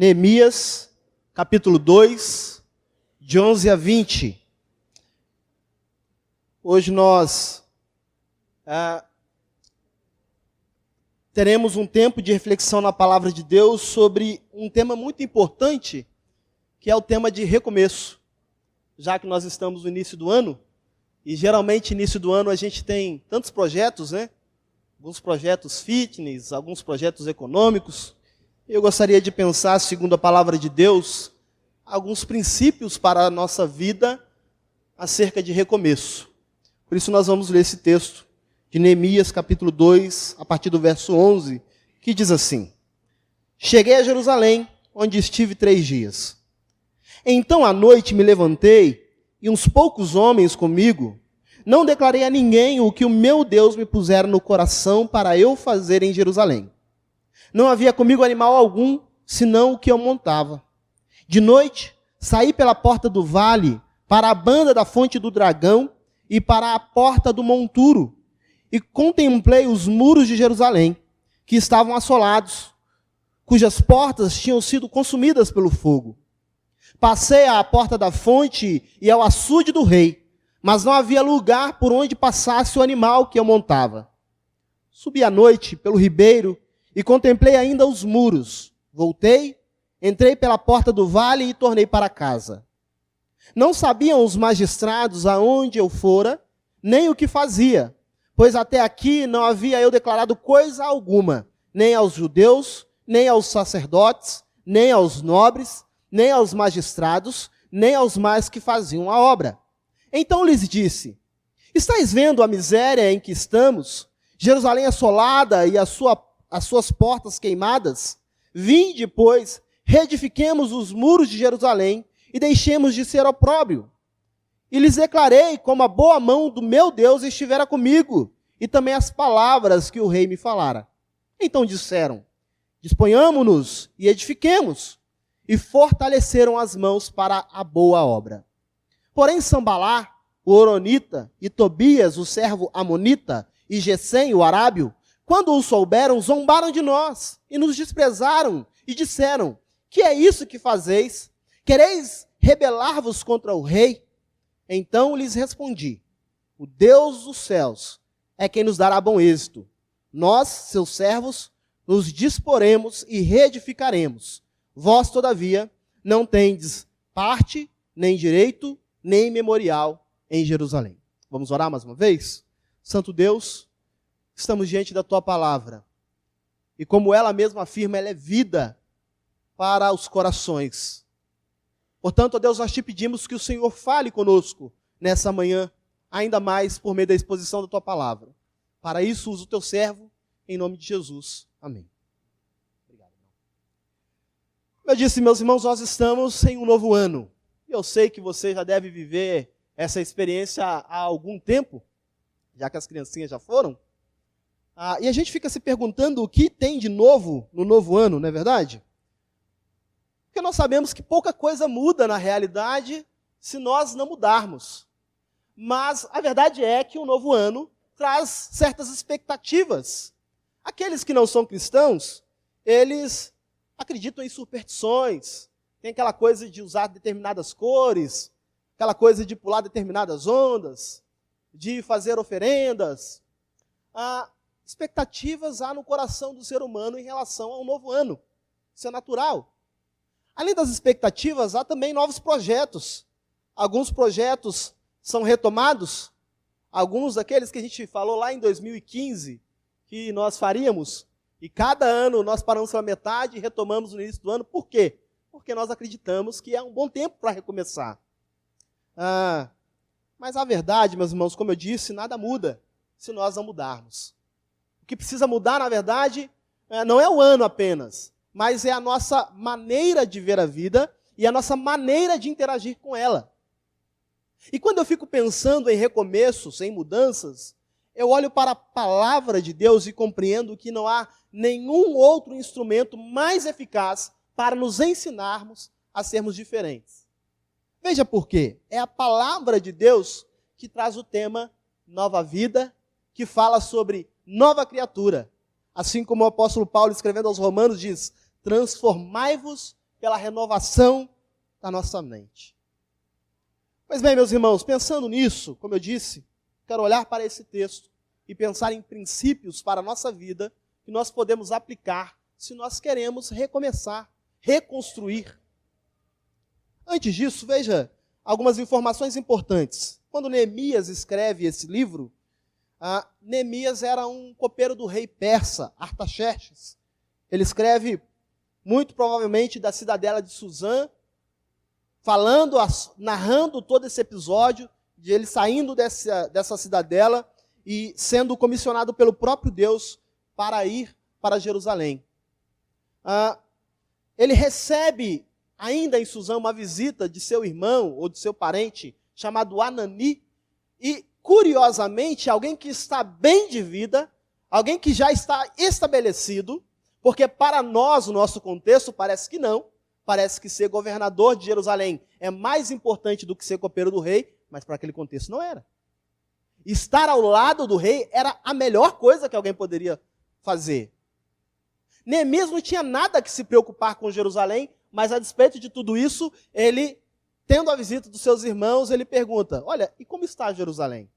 Neemias, capítulo 2, de 11 a 20. Hoje nós teremos um tempo de reflexão na palavra de Deus sobre um tema muito importante, que é o tema de recomeço. Já que nós estamos no início do ano, e geralmente no início do ano a gente tem tantos projetos, né? Alguns projetos fitness, alguns projetos econômicos. Eu gostaria de pensar, segundo a palavra de Deus, alguns princípios para a nossa vida acerca de recomeço. Por isso nós vamos ler esse texto de Neemias, capítulo 2, a partir do verso 11, que diz assim: Cheguei a Jerusalém, onde estive 3 dias. Então à noite me levantei, e uns poucos homens comigo. Não declarei a ninguém o que o meu Deus me pusera no coração para eu fazer em Jerusalém. Não havia comigo animal algum, senão o que eu montava. De noite, saí pela porta do vale, para a banda da fonte do dragão e para a porta do monturo, e contemplei os muros de Jerusalém, que estavam assolados, cujas portas tinham sido consumidas pelo fogo. Passei à porta da fonte e ao açude do rei, mas não havia lugar por onde passasse o animal que eu montava. Subi à noite pelo ribeiro e contemplei ainda os muros. Voltei, entrei pela porta do vale e tornei para casa. Não sabiam os magistrados aonde eu fora, nem o que fazia, pois até aqui não havia eu declarado coisa alguma, nem aos judeus, nem aos sacerdotes, nem aos nobres, nem aos magistrados, nem aos mais que faziam a obra. Então lhes disse: Estais vendo a miséria em que estamos? Jerusalém assolada e as suas portas queimadas? Vinde, pois, reedifiquemos os muros de Jerusalém e deixemos de ser opróbrio. E lhes declarei como a boa mão do meu Deus estivera comigo, e também as palavras que o rei me falara. Então disseram: Disponhamo-nos e edifiquemos. E fortaleceram as mãos para a boa obra. Porém Sambalá, o horonita, e Tobias, o servo amonita, e Gesem, o arábio, quando o souberam, zombaram de nós, e nos desprezaram, e disseram: Que é isso que fazeis? Quereis rebelar-vos contra o rei? Então lhes respondi: O Deus dos céus é quem nos dará bom êxito. Nós, seus servos, nos disporemos e reedificaremos. Vós, todavia, não tendes parte, nem direito, nem memorial em Jerusalém. Vamos orar mais uma vez? Santo Deus, estamos diante da Tua palavra. E como ela mesma afirma, ela é vida para os corações. Portanto, ó Deus, nós te pedimos que o Senhor fale conosco nessa manhã, ainda mais por meio da exposição da Tua palavra. Para isso, usa o Teu servo, em nome de Jesus. Amém. Como eu disse, meus irmãos, nós estamos em um novo ano. Eu sei que você já deve viver essa experiência há algum tempo, já que as criancinhas já foram. E a gente fica se perguntando o que tem de novo no novo ano, não é verdade? Porque nós sabemos que pouca coisa muda na realidade se nós não mudarmos. Mas a verdade é que o novo ano traz certas expectativas. Aqueles que não são cristãos, eles acreditam em superstições, tem aquela coisa de usar determinadas cores, aquela coisa de pular determinadas ondas, de fazer oferendas. Expectativas há no coração do ser humano em relação ao novo ano. Isso é natural. Além das expectativas, há também novos projetos. Alguns projetos são retomados, alguns daqueles que a gente falou lá em 2015, que nós faríamos. E cada ano nós paramos pela metade e retomamos no início do ano. Por quê? Porque nós acreditamos que é um bom tempo para recomeçar. Mas a verdade, meus irmãos, como eu disse, nada muda se nós não mudarmos. O que precisa mudar, na verdade, não é o ano apenas, mas é a nossa maneira de ver a vida e a nossa maneira de interagir com ela. E quando eu fico pensando em recomeços, em mudanças, eu olho para a palavra de Deus e compreendo que não há nenhum outro instrumento mais eficaz para nos ensinarmos a sermos diferentes. Veja por quê. É a palavra de Deus que traz o tema nova vida, que fala sobre nova criatura. Assim como o apóstolo Paulo, escrevendo aos Romanos, diz: transformai-vos pela renovação da nossa mente. Pois bem, meus irmãos, pensando nisso, como eu disse, quero olhar para esse texto e pensar em princípios para a nossa vida que nós podemos aplicar se nós queremos recomeçar, reconstruir. Antes disso, veja algumas informações importantes. Quando Neemias escreve esse livro, Neemias era um copeiro do rei persa, Artaxerxes. Ele escreve, muito provavelmente, da cidadela de Suzã, narrando todo esse episódio, de ele saindo dessa cidadela e sendo comissionado pelo próprio Deus para ir para Jerusalém. Ele recebe, ainda em Suzã, uma visita de seu irmão ou de seu parente, chamado Anani, e, curiosamente, alguém que está bem de vida, alguém que já está estabelecido, porque para nós, no nosso contexto, parece que não, parece que ser governador de Jerusalém é mais importante do que ser copeiro do rei, mas para aquele contexto não era. Estar ao lado do rei era a melhor coisa que alguém poderia fazer. Neemias não tinha nada que se preocupar com Jerusalém, mas a despeito de tudo isso, ele, tendo a visita dos seus irmãos, ele pergunta, olha, e como está Jerusalém?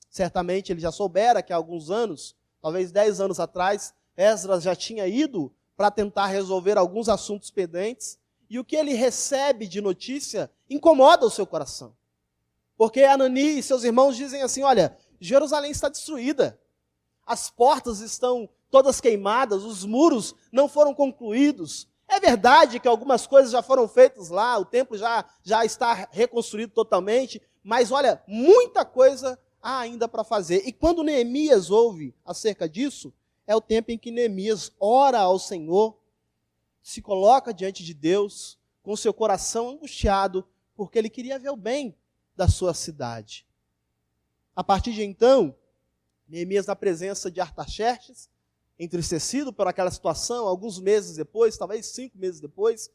Certamente ele já soubera que há alguns anos, talvez 10 anos atrás, Esdras já tinha ido para tentar resolver alguns assuntos pendentes, e o que ele recebe de notícia incomoda o seu coração. Porque Anani e seus irmãos dizem assim, olha, Jerusalém está destruída, as portas estão todas queimadas, os muros não foram concluídos. É verdade que algumas coisas já foram feitas lá, o templo já está reconstruído totalmente, mas olha, muita coisa há ainda para fazer. E quando Neemias ouve acerca disso, é o tempo em que Neemias ora ao Senhor, se coloca diante de Deus, com seu coração angustiado, porque ele queria ver o bem da sua cidade. A partir de então, Neemias, na presença de Artaxerxes, entristecido por aquela situação, alguns meses depois, talvez 5 meses depois,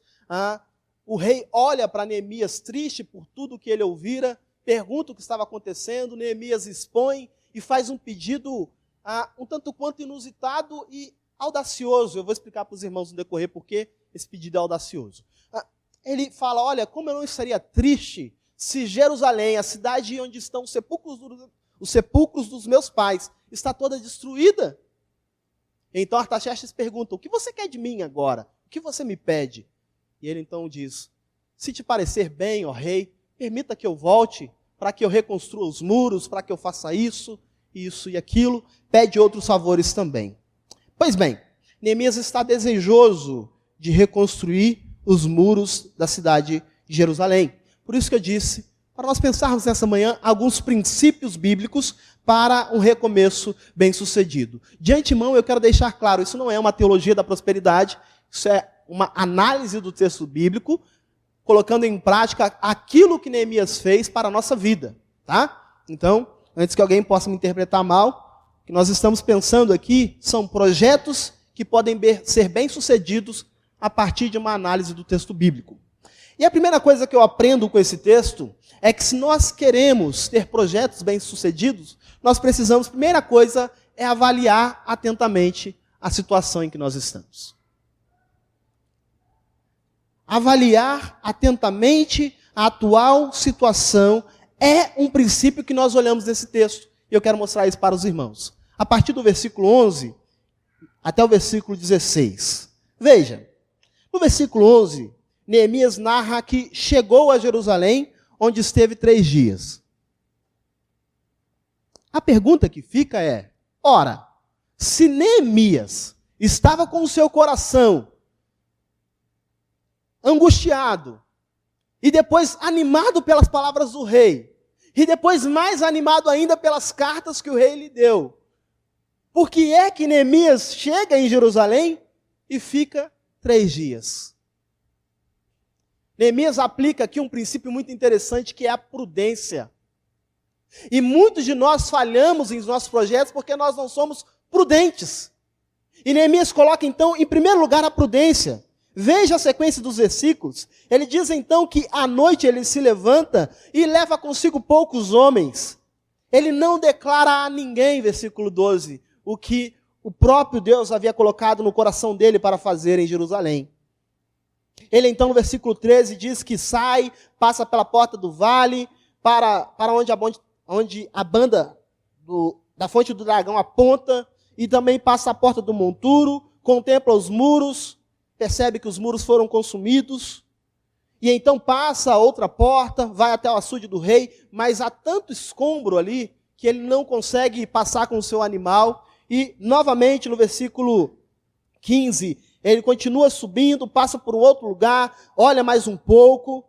o rei olha para Neemias triste por tudo que ele ouvira, pergunta o que estava acontecendo, Neemias expõe e faz um pedido um tanto quanto inusitado e audacioso. Eu vou explicar para os irmãos no decorrer porque esse pedido é audacioso. Ele fala, olha, como eu não estaria triste se Jerusalém, a cidade onde estão os sepulcros dos meus pais, está toda destruída. Então Artaxerxes pergunta, o que você quer de mim agora? O que você me pede? E ele então diz, se te parecer bem, ó rei, permita que eu volte, para que eu reconstrua os muros, para que eu faça isso e aquilo, pede outros favores também. Pois bem, Neemias está desejoso de reconstruir os muros da cidade de Jerusalém. Por isso que eu disse, para nós pensarmos nessa manhã, alguns princípios bíblicos para um recomeço bem-sucedido. De antemão, eu quero deixar claro, isso não é uma teologia da prosperidade, isso é uma análise do texto bíblico, colocando em prática aquilo que Neemias fez para a nossa vida, tá? Então, antes que alguém possa me interpretar mal, o que nós estamos pensando aqui são projetos que podem ser bem-sucedidos a partir de uma análise do texto bíblico. E a primeira coisa que eu aprendo com esse texto é que se nós queremos ter projetos bem-sucedidos, nós precisamos, primeira coisa, é avaliar atentamente a situação em que nós estamos. Avaliar atentamente a atual situação é um princípio que nós olhamos nesse texto. E eu quero mostrar isso para os irmãos. A partir do versículo 11 até o versículo 16. Veja, no versículo 11, Neemias narra que chegou a Jerusalém, onde esteve 3 dias. A pergunta que fica é, ora, se Neemias estava com o seu coração angustiado, e depois animado pelas palavras do rei, e depois mais animado ainda pelas cartas que o rei lhe deu, por que é que Neemias chega em Jerusalém e fica 3 dias? Neemias aplica aqui um princípio muito interessante que é a prudência. E muitos de nós falhamos em nossos projetos porque nós não somos prudentes. E Neemias coloca então em primeiro lugar a prudência. Veja a sequência dos versículos. Ele diz então que à noite ele se levanta e leva consigo poucos homens. Ele não declara a ninguém, versículo 12, o que o próprio Deus havia colocado no coração dele para fazer em Jerusalém. Ele então no versículo 13 diz que sai, passa pela porta do vale, para onde a banda da fonte do dragão aponta, e também passa a porta do monturo, contempla os muros, percebe que os muros foram consumidos, e então passa a outra porta, vai até o açude do rei, mas há tanto escombro ali, que ele não consegue passar com o seu animal, e novamente no versículo 15, ele continua subindo, passa por um outro lugar, olha mais um pouco.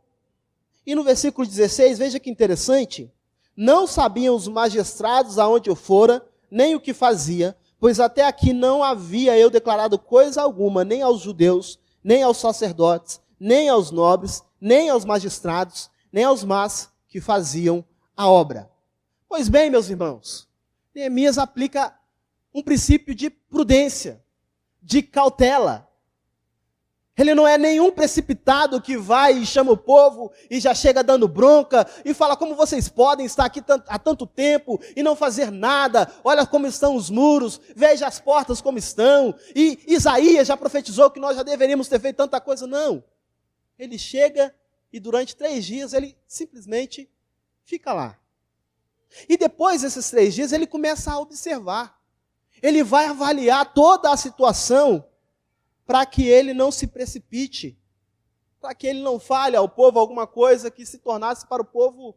E no versículo 16, veja que interessante. Não sabiam os magistrados aonde eu fora, nem o que fazia, pois até aqui não havia eu declarado coisa alguma, nem aos judeus, nem aos sacerdotes, nem aos nobres, nem aos magistrados, nem aos más que faziam a obra. Pois bem, meus irmãos, Neemias aplica um princípio de prudência, de cautela. Ele não é nenhum precipitado que vai e chama o povo e já chega dando bronca e fala como vocês podem estar aqui há tanto tempo e não fazer nada. Olha como estão os muros, veja as portas como estão. E Isaías já profetizou que nós já deveríamos ter feito tanta coisa. Não. Ele chega e durante 3 dias ele simplesmente fica lá. E depois desses 3 dias ele começa a observar. Ele vai avaliar toda a situação para que ele não se precipite, para que ele não fale ao povo alguma coisa que se tornasse para o povo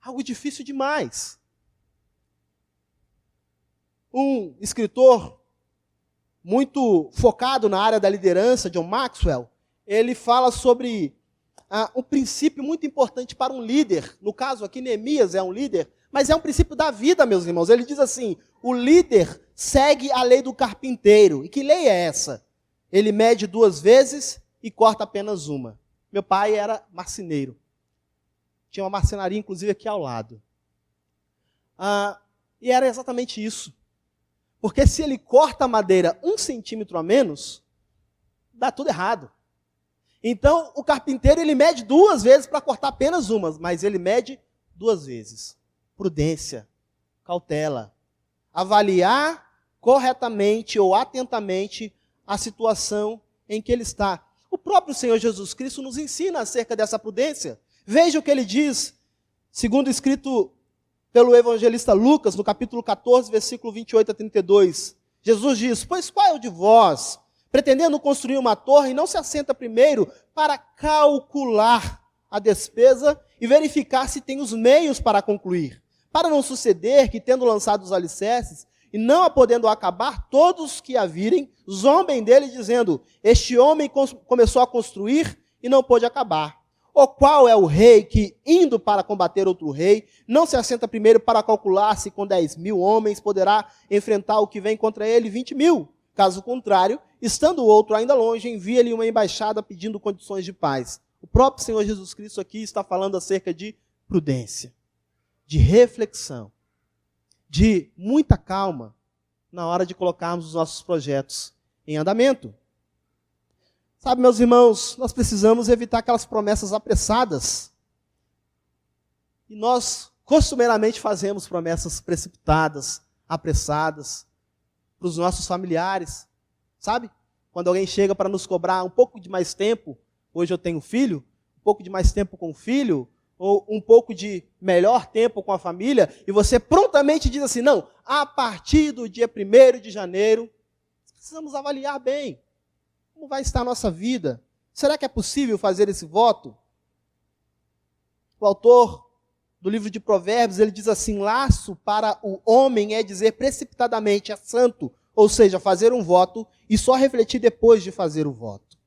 algo difícil demais. Um escritor muito focado na área da liderança, John Maxwell, ele fala sobre um princípio muito importante para um líder. No caso aqui, Neemias é um líder, mas é um princípio da vida, meus irmãos. Ele diz assim, o líder segue a lei do carpinteiro. E que lei é essa? Ele mede 2 vezes e corta apenas uma. Meu pai era marceneiro. Tinha uma marcenaria, inclusive, aqui ao lado. E era exatamente isso. Porque se ele corta a madeira 1 centímetro a menos, dá tudo errado. Então, o carpinteiro, ele mede 2 vezes para cortar apenas uma, mas ele mede 2 vezes. Prudência, cautela. Avaliar corretamente ou atentamente a situação em que ele está. O próprio Senhor Jesus Cristo nos ensina acerca dessa prudência. Veja o que ele diz, segundo escrito pelo evangelista Lucas, no capítulo 14, versículo 28 a 32. Jesus diz, pois qual é o de vós, pretendendo construir uma torre, não se assenta primeiro para calcular a despesa e verificar se tem os meios para concluir, para não suceder que, tendo lançado os alicerces, e não a podendo acabar, todos que a virem, zombem dele, dizendo, este homem começou a construir e não pôde acabar. Ou qual é o rei que, indo para combater outro rei, não se assenta primeiro para calcular se com 10.000 homens poderá enfrentar o que vem contra ele 20.000? Caso contrário, estando o outro ainda longe, envia-lhe uma embaixada pedindo condições de paz. O próprio Senhor Jesus Cristo aqui está falando acerca de prudência, de reflexão, de muita calma na hora de colocarmos os nossos projetos em andamento. Sabe, meus irmãos, nós precisamos evitar aquelas promessas apressadas. E nós, costumeiramente, fazemos promessas precipitadas, apressadas, para os nossos familiares. Sabe? Quando alguém chega para nos cobrar um pouco de mais tempo, hoje eu tenho filho, um pouco de mais tempo com o filho, ou um pouco de melhor tempo com a família, e você prontamente diz assim, não, a partir do dia 1º de janeiro, precisamos avaliar bem como vai estar a nossa vida. Será que é possível fazer esse voto? O autor do livro de Provérbios, ele diz assim, laço para o homem é dizer precipitadamente, é santo, ou seja, fazer um voto e só refletir depois de fazer o voto.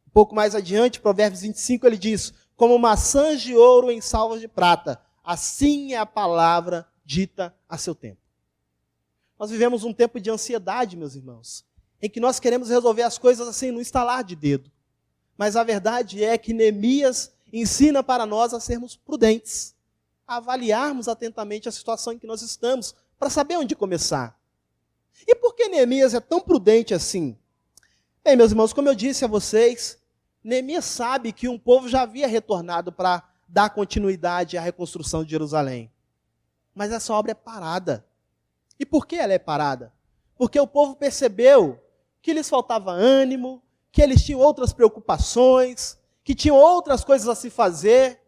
Um pouco mais adiante, Provérbios 25, ele diz, como maçãs de ouro em salvas de prata, assim é a palavra dita a seu tempo. Nós vivemos um tempo de ansiedade, meus irmãos, em que nós queremos resolver as coisas assim, no estalar de dedo. Mas a verdade é que Neemias ensina para nós a sermos prudentes, a avaliarmos atentamente a situação em que nós estamos, para saber onde começar. E por que Neemias é tão prudente assim? Bem, meus irmãos, como eu disse a vocês, Neemias sabe que um povo já havia retornado para dar continuidade à reconstrução de Jerusalém. Mas essa obra é parada. E por que ela é parada? Porque o povo percebeu que lhes faltava ânimo, que eles tinham outras preocupações, que tinham outras coisas a se fazer.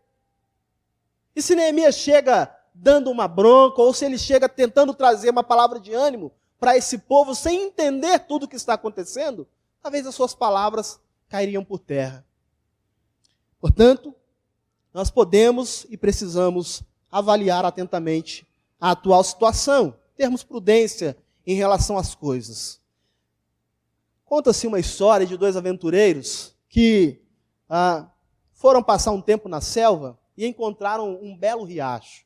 E se Neemias chega dando uma bronca, ou se ele chega tentando trazer uma palavra de ânimo para esse povo, sem entender tudo o que está acontecendo, talvez as suas palavras cairiam por terra. Portanto, nós podemos e precisamos avaliar atentamente a atual situação, termos prudência em relação às coisas. Conta-se uma história de dois aventureiros que foram passar um tempo na selva e encontraram um belo riacho.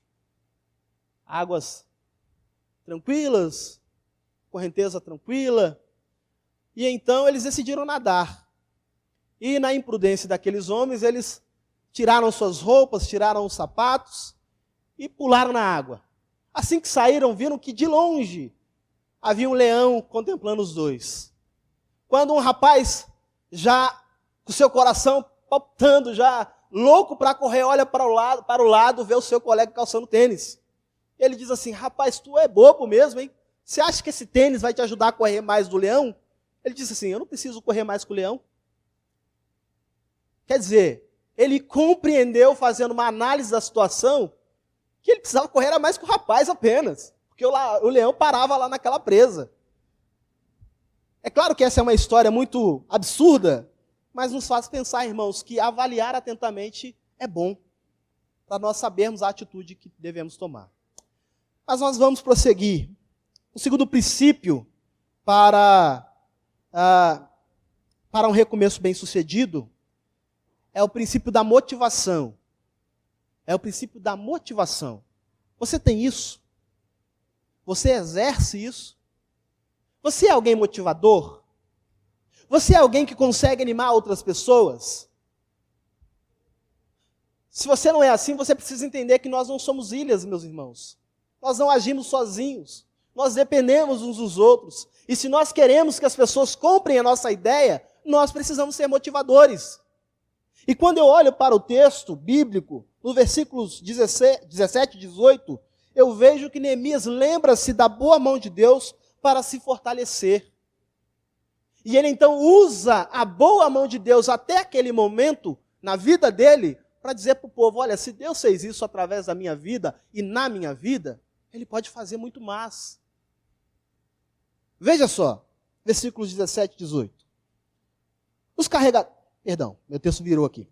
Águas tranquilas, correnteza tranquila. E então eles decidiram nadar. E na imprudência daqueles homens, eles tiraram suas roupas, tiraram os sapatos e pularam na água. Assim que saíram, viram que de longe havia um leão contemplando os dois. Quando um rapaz, já com seu coração palpitando, já louco para correr, olha para o lado, vê o seu colega calçando tênis. Ele diz assim: rapaz, tu é bobo mesmo, hein? Você acha que esse tênis vai te ajudar a correr mais do leão? Ele disse assim: eu não preciso correr mais que o leão. Quer dizer, ele compreendeu, fazendo uma análise da situação, que ele precisava correr mais que o rapaz apenas, porque o leão parava lá naquela presa. É claro que essa é uma história muito absurda, mas nos faz pensar, irmãos, que avaliar atentamente é bom, para nós sabermos a atitude que devemos tomar. Mas nós vamos prosseguir. O segundo princípio para um recomeço bem-sucedido é o princípio da motivação. É o princípio da motivação. Você tem isso? Você exerce isso? Você é alguém motivador? Você é alguém que consegue animar outras pessoas? Se você não é assim, você precisa entender que nós não somos ilhas, meus irmãos. Nós não agimos sozinhos. Nós dependemos uns dos outros. E se nós queremos que as pessoas comprem a nossa ideia, nós precisamos ser motivadores. E quando eu olho para o texto bíblico, nos versículos 17 e 18, eu vejo que Neemias lembra-se da boa mão de Deus para se fortalecer. E ele então usa a boa mão de Deus até aquele momento, na vida dele, para dizer para o povo: olha, se Deus fez isso através da minha vida e na minha vida, Ele pode fazer muito mais. Veja só, versículos 17 e 18. Os carregadores... Perdão, meu texto virou aqui.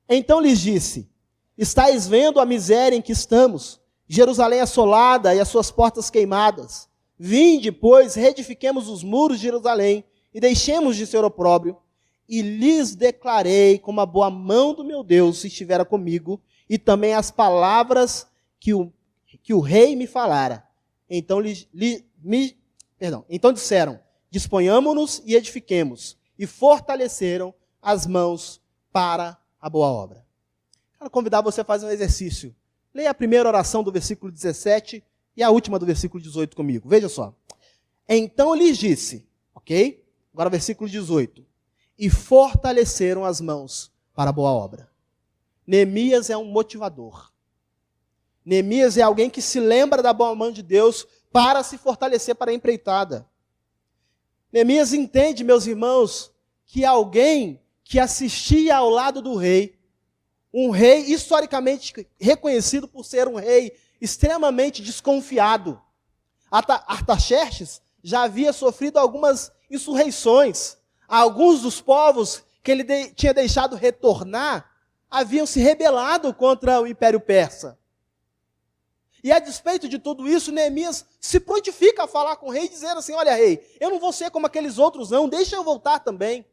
Então lhes disse: estáis vendo a miséria em que estamos, Jerusalém assolada e as suas portas queimadas. Vinde, pois, reedifiquemos os muros de Jerusalém e deixemos de ser opróbrio. E lhes declarei como a boa mão do meu Deus estivera comigo, e também as palavras que o rei me falara. Então então disseram: disponhamo-nos e edifiquemos. E fortaleceram as mãos para a boa obra. Quero convidar você a fazer um exercício. Leia a primeira oração do versículo 17 e a última do versículo 18 comigo. Veja só. Então lhes disse, ok? Agora versículo 18. E fortaleceram as mãos para a boa obra. Neemias é um motivador. Neemias é alguém que se lembra da boa mão de Deus para se fortalecer para a empreitada. Neemias entende, meus irmãos, que alguém que assistia ao lado do rei, um rei historicamente reconhecido por ser um rei extremamente desconfiado. Artaxerxes já havia sofrido algumas insurreições. Alguns dos povos que ele tinha deixado retornar haviam se rebelado contra o Império Persa. E a despeito de tudo isso, Neemias se prontifica a falar com o rei, dizendo assim: olha, rei, eu não vou ser como aqueles outros não, deixa eu voltar também.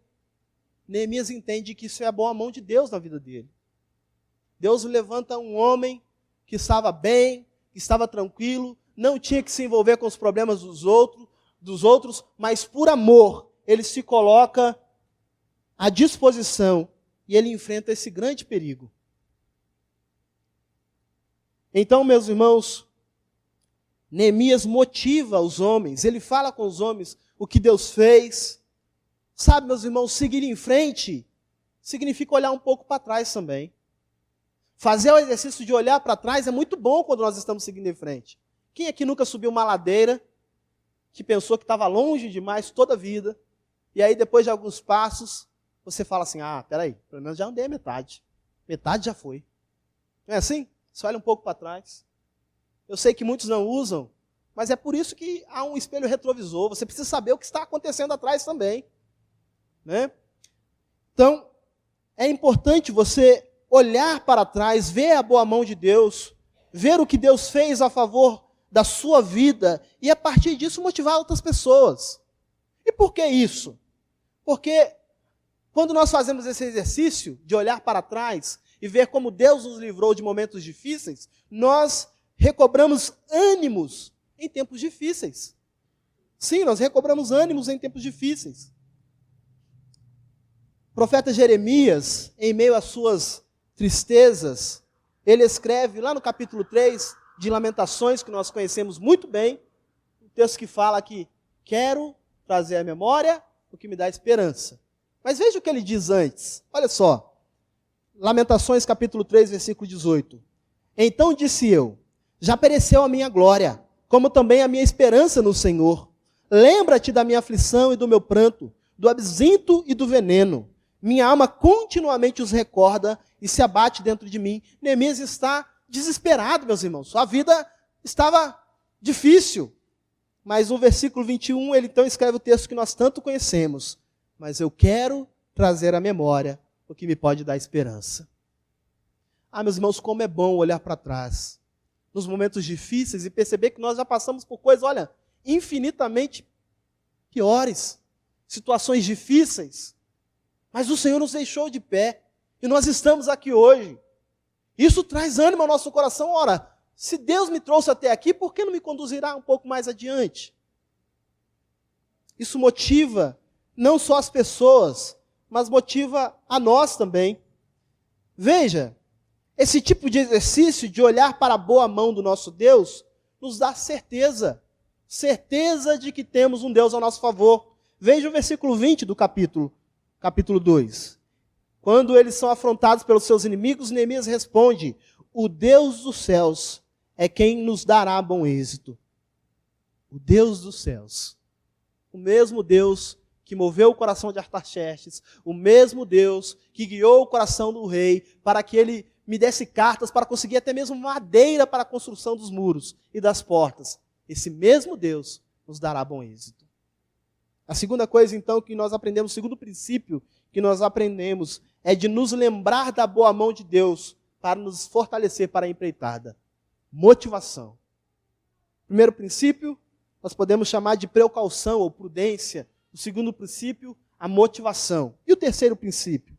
Neemias entende que isso é a boa mão de Deus na vida dele. Deus levanta um homem que estava bem, que estava tranquilo, não tinha que se envolver com os problemas dos outros, mas por amor, ele se coloca à disposição e ele enfrenta esse grande perigo. Então, meus irmãos, Neemias motiva os homens, ele fala com os homens o que Deus fez. Sabe, meus irmãos, seguir em frente significa olhar um pouco para trás também. Fazer o exercício de olhar para trás é muito bom quando nós estamos seguindo em frente. Quem aqui nunca subiu uma ladeira, que pensou que estava longe demais toda a vida, E aí, depois de alguns passos, você fala assim, peraí, pelo menos já andei a metade. Metade já foi. Não é assim? Você olha um pouco para trás. Eu sei que muitos não usam, mas é por isso que há um espelho retrovisor. Você precisa saber o que está acontecendo atrás também. Né? Então, é importante você olhar para trás, ver a boa mão de Deus, ver o que Deus fez a favor da sua vida e, a partir disso, motivar outras pessoas. E por que isso? Porque quando nós fazemos esse exercício de olhar para trás e ver como Deus nos livrou de momentos difíceis, nós recobramos ânimos em tempos difíceis. Sim, nós recobramos ânimos em tempos difíceis. O profeta Jeremias, em meio às suas tristezas, ele escreve lá no capítulo 3 de Lamentações, que nós conhecemos muito bem, um texto que fala que quero trazer à memória o que me dá esperança. Mas veja o que ele diz antes. Olha só. Lamentações capítulo 3, versículo 18. Então disse eu, já pereceu a minha glória, como também a minha esperança no Senhor. Lembra-te da minha aflição e do meu pranto, do absinto e do veneno. Minha alma continuamente os recorda e se abate dentro de mim. Neemias está desesperado, meus irmãos. Sua vida estava difícil. Mas no versículo 21, ele então escreve o texto que nós tanto conhecemos. Mas eu quero trazer à memória o que me pode dar esperança. Meus irmãos, como é bom olhar para trás, nos momentos difíceis, e perceber que nós já passamos por coisas, infinitamente piores, situações difíceis, mas o Senhor nos deixou de pé, e nós estamos aqui hoje. Isso traz ânimo ao nosso coração. Ora, se Deus me trouxe até aqui, por que não me conduzirá um pouco mais adiante? Isso motiva não só as pessoas, mas motiva a nós também. Veja, esse tipo de exercício de olhar para a boa mão do nosso Deus nos dá certeza de que temos um Deus ao nosso favor. Veja o versículo 20 do capítulo 2. Quando eles são afrontados pelos seus inimigos, Neemias responde, o Deus dos céus é quem nos dará bom êxito. O Deus dos céus. O mesmo Deus que moveu o coração de Artaxerxes, o mesmo Deus que guiou o coração do rei para que ele me desse cartas para conseguir até mesmo madeira para a construção dos muros e das portas. Esse mesmo Deus nos dará bom êxito. A segunda coisa, então, que nós aprendemos, o segundo princípio que nós aprendemos, é de nos lembrar da boa mão de Deus para nos fortalecer para a empreitada. Motivação. Primeiro princípio, nós podemos chamar de precaução ou prudência. O segundo princípio, a motivação. E o terceiro princípio?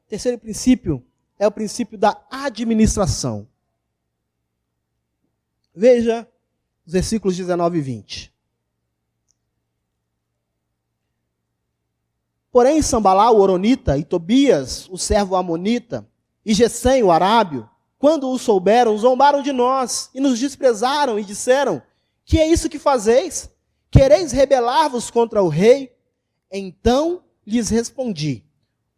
O terceiro princípio é o princípio da administração. Veja os versículos 19 e 20. Porém, Sambalá, o Horonita, e Tobias, o servo amonita, e Gesem, o arábio, quando o souberam, zombaram de nós e nos desprezaram e disseram, que é isso que fazeis? Quereis rebelar-vos contra o rei? Então lhes respondi,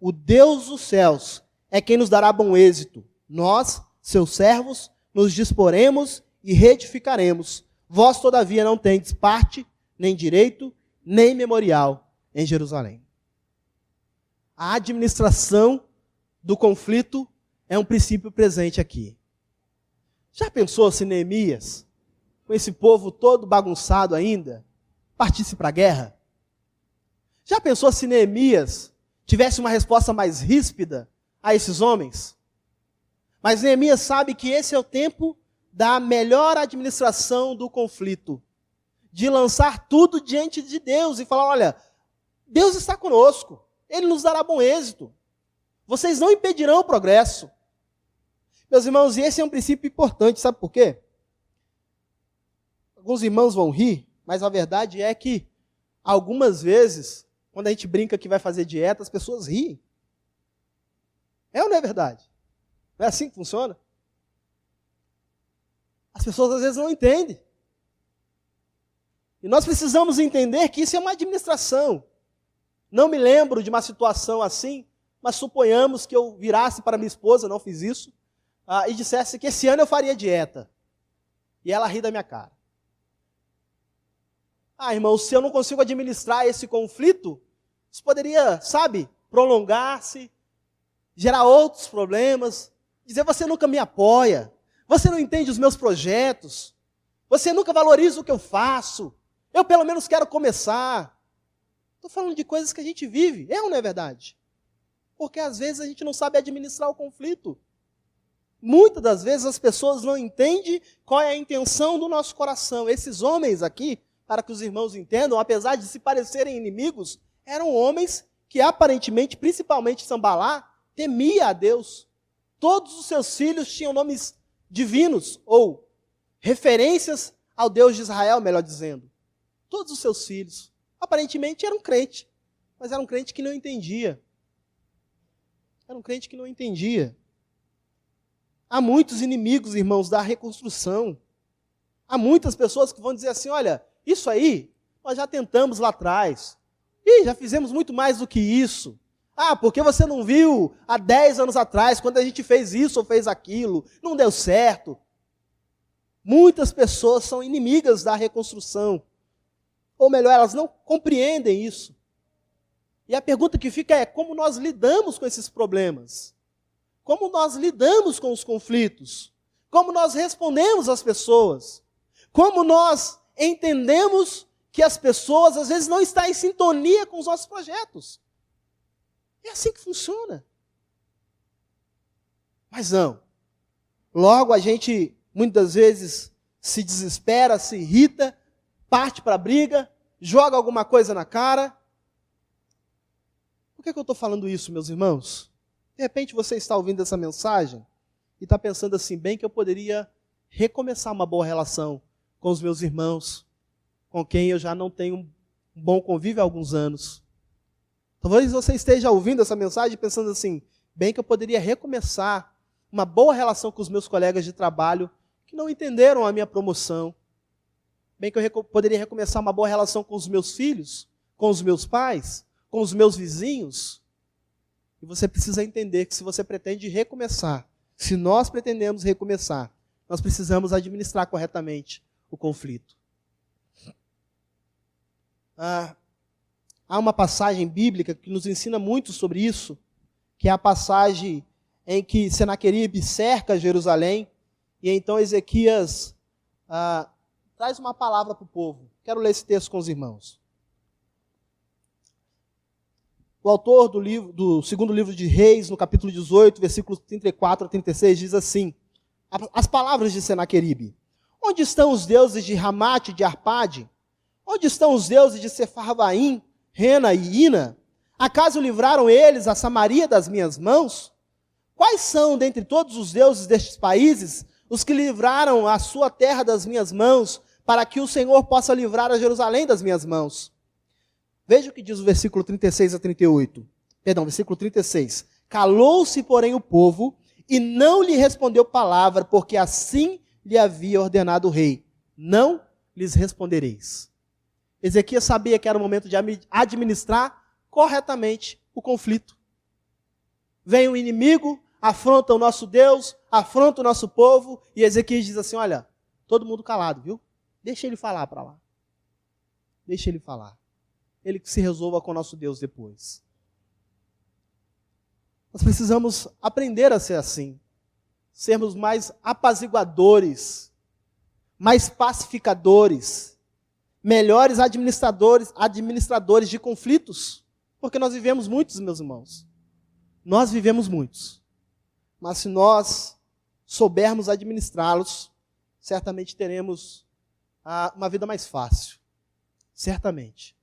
o Deus dos céus é quem nos dará bom êxito. Nós, seus servos, nos disporemos e reedificaremos. Vós, todavia, não tendes parte, nem direito, nem memorial em Jerusalém. A administração do conflito é um princípio presente aqui. Já pensou se Neemias, com esse povo todo bagunçado ainda, partisse para a guerra? Já pensou se Neemias tivesse uma resposta mais ríspida a esses homens? Mas Neemias sabe que esse é o tempo da melhor administração do conflito, de lançar tudo diante de Deus e falar, olha, Deus está conosco, Ele nos dará bom êxito, vocês não impedirão o progresso. Meus irmãos, e esse é um princípio importante, sabe por quê? Alguns irmãos vão rir, mas a verdade é que algumas vezes, quando a gente brinca que vai fazer dieta, as pessoas riem. É ou não é verdade? Não é assim que funciona? As pessoas às vezes não entendem. E nós precisamos entender que isso é uma administração. Não me lembro de uma situação assim, mas suponhamos que eu virasse para minha esposa, não fiz isso, e dissesse que esse ano eu faria dieta. E ela ri da minha cara. Irmão, se eu não consigo administrar esse conflito, isso poderia, prolongar-se, gerar outros problemas, dizer, você nunca me apoia, você não entende os meus projetos, você nunca valoriza o que eu faço, eu pelo menos quero começar. Estou falando de coisas que a gente vive, ou não é verdade? Porque às vezes a gente não sabe administrar o conflito. Muitas das vezes as pessoas não entendem qual é a intenção do nosso coração. Esses homens aqui, para que os irmãos entendam, apesar de se parecerem inimigos, eram homens que aparentemente, principalmente Sambalá, temia a Deus. Todos os seus filhos tinham nomes divinos, ou referências ao Deus de Israel, melhor dizendo. Todos os seus filhos, aparentemente, eram crentes, mas era um crente que não entendia. Era um crente que não entendia. Há muitos inimigos, irmãos, da reconstrução. Há muitas pessoas que vão dizer assim, olha, isso aí, nós já tentamos lá atrás. Já fizemos muito mais do que isso. Porque você não viu há 10 anos atrás, quando a gente fez isso ou fez aquilo, não deu certo. Muitas pessoas são inimigas da reconstrução. Ou melhor, elas não compreendem isso. E a pergunta que fica é, como nós lidamos com esses problemas? Como nós lidamos com os conflitos? Como nós respondemos às pessoas? Como nós entendemos que as pessoas às vezes não estão em sintonia com os nossos projetos? É assim que funciona. Mas não. Logo a gente, muitas vezes, se desespera, se irrita, parte para a briga, joga alguma coisa na cara. Por que eu estou falando isso, meus irmãos? De repente você está ouvindo essa mensagem e está pensando assim, bem que eu poderia recomeçar uma boa relação com os meus irmãos, com quem eu já não tenho um bom convívio há alguns anos. Talvez você esteja ouvindo essa mensagem pensando assim, bem que eu poderia recomeçar uma boa relação com os meus colegas de trabalho que não entenderam a minha promoção. Bem que eu poderia recomeçar uma boa relação com os meus filhos, com os meus pais, com os meus vizinhos. E você precisa entender que se você pretende recomeçar, se nós pretendemos recomeçar, nós precisamos administrar corretamente o conflito. Há uma passagem bíblica que nos ensina muito sobre isso, que é a passagem em que Senaqueribe cerca Jerusalém, e então Ezequias traz uma palavra para o povo. Quero ler esse texto com os irmãos. O autor do segundo livro de Reis, no capítulo 18, versículos 34 a 36, diz assim, as palavras de Senaqueribe. Onde estão os deuses de Ramate e de Arpade? Onde estão os deuses de Sefarvaim, Rena e Ina? Acaso livraram eles a Samaria das minhas mãos? Quais são, dentre todos os deuses destes países, os que livraram a sua terra das minhas mãos, para que o Senhor possa livrar a Jerusalém das minhas mãos? Veja o que diz o versículo 36 a 38. Versículo 36. Calou-se, porém, o povo, e não lhe respondeu palavra, porque assim lhe havia ordenado o rei. Não lhes respondereis. Ezequias sabia que era o momento de administrar corretamente o conflito. Vem um inimigo, afronta o nosso Deus, afronta o nosso povo, e Ezequias diz assim, olha, todo mundo calado, viu? Deixa ele falar para lá. Deixa ele falar. Ele que se resolva com o nosso Deus depois. Nós precisamos aprender a ser assim. Sermos mais apaziguadores, mais pacificadores, melhores administradores de conflitos. Porque nós vivemos muitos, meus irmãos. Nós vivemos muitos. Mas se nós soubermos administrá-los, certamente teremos uma vida mais fácil. Certamente.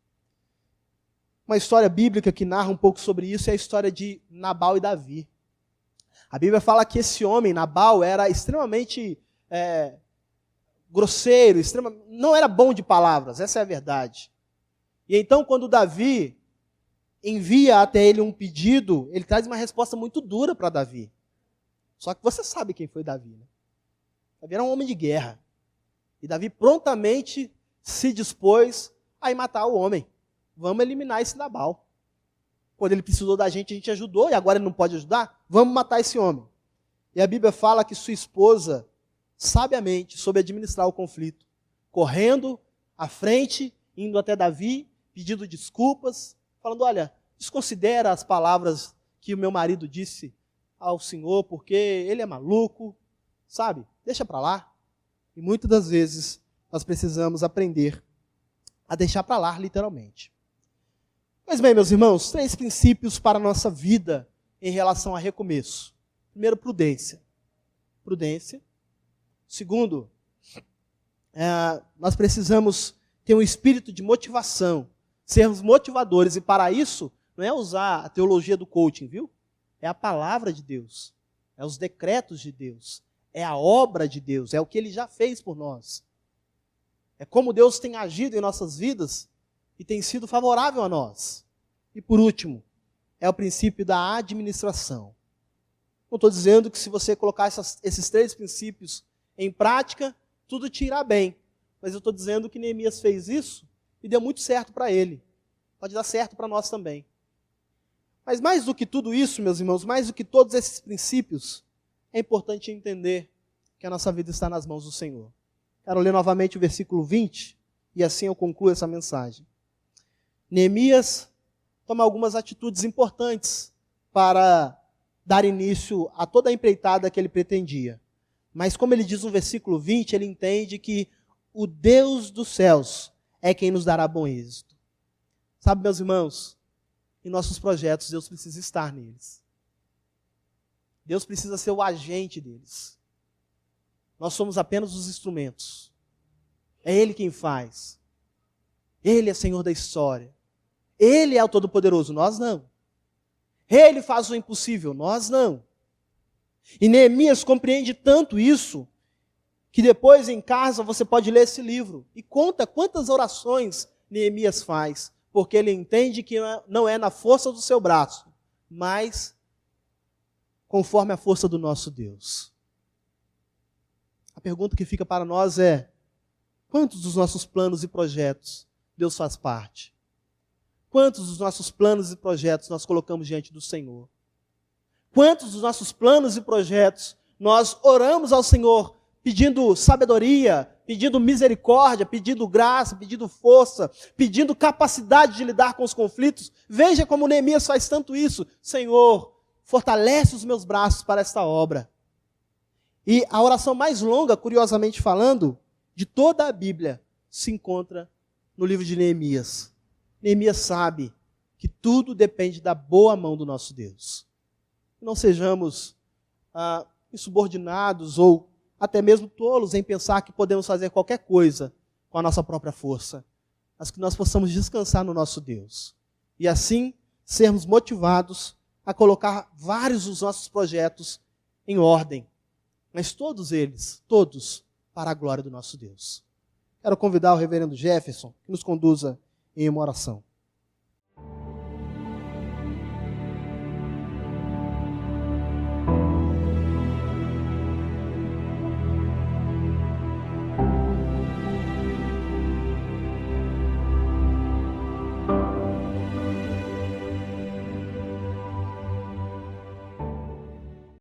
Uma história bíblica que narra um pouco sobre isso é a história de Nabal e Davi. A Bíblia fala que esse homem, Nabal, era extremamente grosseiro, não era bom de palavras, essa é a verdade. E então, quando Davi envia até ele um pedido, ele traz uma resposta muito dura para Davi. Só que você sabe quem foi Davi, né? Davi era um homem de guerra. E Davi prontamente se dispôs a ir matar o homem. Vamos eliminar esse Nabal. Quando ele precisou da gente ajudou, e agora ele não pode ajudar? Vamos matar esse homem. E a Bíblia fala que sua esposa, sabiamente, soube administrar o conflito, correndo à frente indo até Davi, pedindo desculpas, falando, olha, desconsidera as palavras que o meu marido disse ao Senhor, porque ele é maluco, sabe? Deixa para lá. E muitas das vezes nós precisamos aprender a deixar para lá, literalmente. Pois bem, meus irmãos, 3 princípios para a nossa vida em relação a recomeço. Primeiro, prudência. Prudência. Segundo, nós precisamos ter um espírito de motivação, sermos motivadores, e para isso, não é usar a teologia do coaching, viu? É a palavra de Deus, é os decretos de Deus, é a obra de Deus, é o que Ele já fez por nós. É como Deus tem agido em nossas vidas e tem sido favorável a nós. E por último, é o princípio da administração. Não estou dizendo que se você colocar esses 3 princípios em prática, tudo te irá bem. Mas eu estou dizendo que Neemias fez isso e deu muito certo para ele. Pode dar certo para nós também. Mas mais do que tudo isso, meus irmãos, mais do que todos esses princípios, é importante entender que a nossa vida está nas mãos do Senhor. Quero ler novamente o versículo 20, e assim eu concluo essa mensagem. Neemias toma algumas atitudes importantes para dar início a toda a empreitada que ele pretendia. Mas como ele diz no versículo 20, ele entende que o Deus dos céus é quem nos dará bom êxito. Sabe, meus irmãos, em nossos projetos, Deus precisa estar neles. Deus precisa ser o agente deles. Nós somos apenas os instrumentos. É Ele quem faz. Ele é Senhor da história. Ele é o Todo-Poderoso, nós não. Ele faz o impossível, nós não. E Neemias compreende tanto isso, que depois em casa você pode ler esse livro e conta quantas orações Neemias faz, porque ele entende que não é na força do seu braço, mas conforme a força do nosso Deus. A pergunta que fica para nós é: quantos dos nossos planos e projetos Deus faz parte? Quantos dos nossos planos e projetos nós colocamos diante do Senhor? Quantos dos nossos planos e projetos nós oramos ao Senhor pedindo sabedoria, pedindo misericórdia, pedindo graça, pedindo força, pedindo capacidade de lidar com os conflitos? Veja como Neemias faz tanto isso. Senhor, fortalece os meus braços para esta obra. E a oração mais longa, curiosamente falando, de toda a Bíblia, se encontra no livro de Neemias. Neemias sabe que tudo depende da boa mão do nosso Deus. Não sejamos insubordinados ou até mesmo tolos em pensar que podemos fazer qualquer coisa com a nossa própria força, mas que nós possamos descansar no nosso Deus. E assim, sermos motivados a colocar vários dos nossos projetos em ordem, mas todos eles, todos, para a glória do nosso Deus. Quero convidar o reverendo Jefferson que nos conduza em uma oração.